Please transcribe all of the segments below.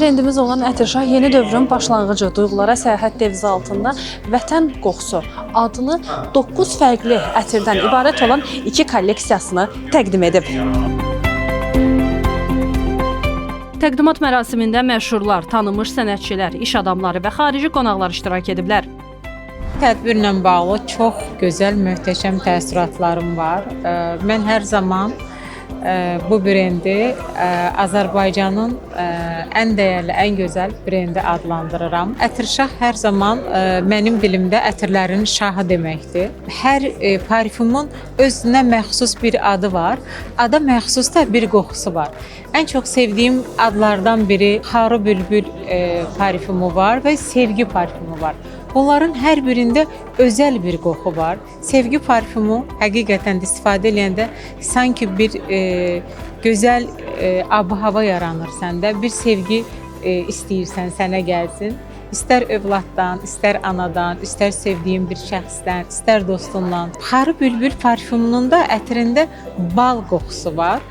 brendimiz olan Ətirşah yeni dövrün başlanğıcı duyğulara səyahət devizi altında Vətən qoxusu adlı 9 fərqli ətirdən ibarət olan 2 kolleksiyasını təqdim edib. Təqdimat mərasimində məşhurlar, tanınmış sənətçilər, iş adamları və xarici qonaqlar iştirak ediblər. Tədbirlə bağlı çox gözəl, möhtəşəm təəssüratlarım var. Mən hər zaman bu brendi Azərbaycanın ən dəyərli, ən gözəl brendi adlandırıram. Ətirşah hər zaman mənim dilimdə ətirlərin şahı deməkdir. Hər parfümun özünə məxsus bir adı var. Ada məxsus da bir qoxusu var. Ən çox sevdiyim adlardan biri Xarı Bülbül parfümu var və Sevgi parfümu var. Bunların hər birində özəl bir qoxu var. Sevgi parfümu həqiqətən də istifadə edəndə sanki bir gözəl ab-hava yaranır səndə. Bir sevgi istəyirsən sənə gəlsin. İstər övladdan, istər anadan, istər sevdiyin bir şəxsdən, istər dostundan. Xarı Bülbül parfümunun da ətirində bal qoxusu var.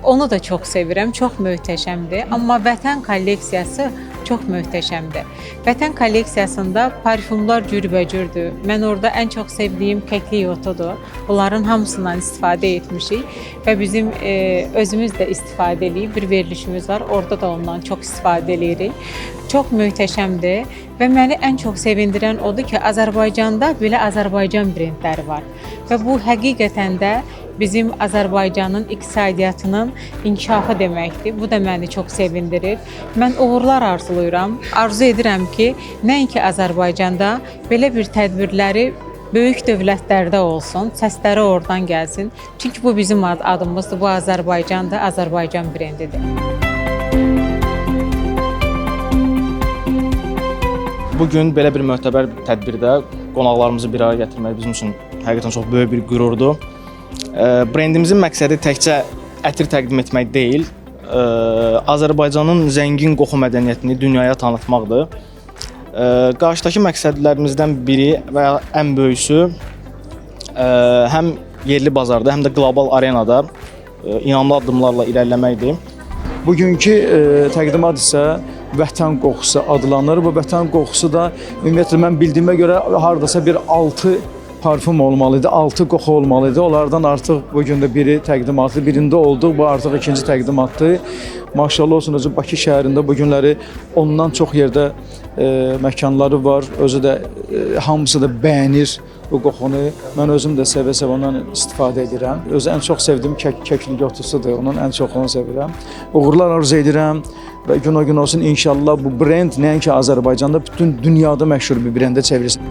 Onu da çox sevirəm, çox möhtəşəmdir. Amma Vətən kolleksiyası çox möhtəşəmdir. Vətən kolleksiyasında parfümlər cürbəcürdür. Mən orada ən çox sevdiyim kəklik otudur. Bunların hamısından istifadə etmişik və bizim özümüz də istifadə edirik. Bir verilişimiz var, orada da ondan çox istifadə edirik. Çox möhtəşəmdir və məni ən çox sevindirən odur ki, Azərbaycanda belə Azərbaycan brendləri var və bu həqiqətən də bizim Azərbaycanın iqtisadiyyatının inkişafı deməkdir. Bu da məni çox sevindirir. Mən uğurlar arzulayıram. Arzu edirəm ki, nəinki Azərbaycanda belə bir tədbirləri böyük dövlətlərdə olsun, səsləri oradan gəlsin. Çünki bu bizim adımızdır, bu Azərbaycandır, Azərbaycan brendidir. Bugün belə bir möhtəbər tədbirdə qonaqlarımızı bir araya gətirmək bizim üçün həqiqətən çox böyük bir qürurdur. Brendimizin məqsədi təkcə ətir təqdim etmək deyil, Azərbaycanın zəngin qoxu mədəniyyətini dünyaya tanıtmaqdır. Qarşıdakı məqsədlərimizdən biri və ən böyüsü həm yerli bazarda, həm də qlobal arenada inamlı addımlarla irəliləməkdir. Bugünkü təqdimat isə Vətən qoxusu adlanır. Bu Vətən qoxusu da ümumiyyətlə mən bildiyimə görə hardasa bir 6 parfum olmalıydı, 6 qoxu olmalıydı. Onlardan artıq bugün də biri təqdimatlı, birində olduq. Bu artıq ikinci təqdimatdır. Maşallah olsun, özü Bakı şəhərində bu günləri ondan çox yerdə məkanları var. Özü də hamısı da bəyənir bu qoxunu. Mən özüm də sevə-sevə ondan istifadə edirəm. Özü ən çox sevdiyim kəklik otusudur. Onun ən çox onu sevirəm. Uğurlar arzu edirəm və gün o gün olsun inşallah bu brend nəinki Azərbaycanda, bütün dünyada məşhur bir brendə çevrilsin.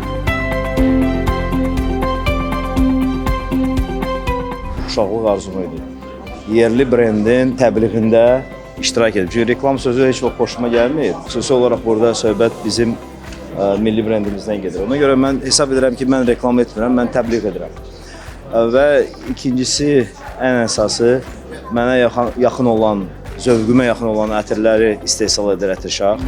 Uşaqlıq arzum idi. Yerli brendin təbliğində iştirak edib. Çünki reklam sözü heç vaxt xoşuma gəlmir. Xüsusi olaraq burada söhbət bizim milli brendimizdən gedir. Ona görə mən hesab edirəm ki, mən reklam etmirəm, mən təbliğ edirəm. Və ikincisi, ən əsası, mənə yaxın olan, zövqümə yaxın olan ətirləri istehsal edir Ətirşah.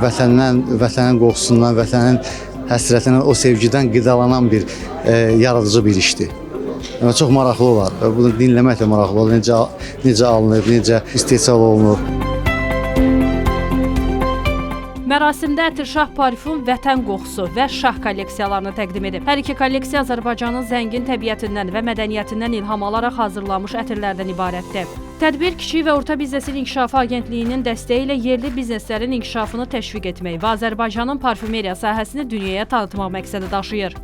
Vətənin qoxusundan, vətənin həsrətindən, o sevgidən qidalanan bir yaradıcı bir işdir. Yəni, çox maraqlı olar. Bunu dinləmək də maraqlı olur. Necə alınır, necə istehsal olunur. Mərasimdə Ətirşah parfum, Vətən qoxusu və şah kolleksiyalarını təqdim edib. Hər iki kolleksiya Azərbaycanın zəngin təbiətindən və mədəniyyətindən ilham alaraq hazırlanmış ətirlərdən ibarətdir. Tədbir Kiçik və Orta Biznesin İnkişafı Agentliyinin dəstəyi ilə yerli bizneslərin inkişafını təşviq etmək və Azərbaycanın parfümeriya sahəsini dünyaya tanıtmaq məqsədi daşıyır.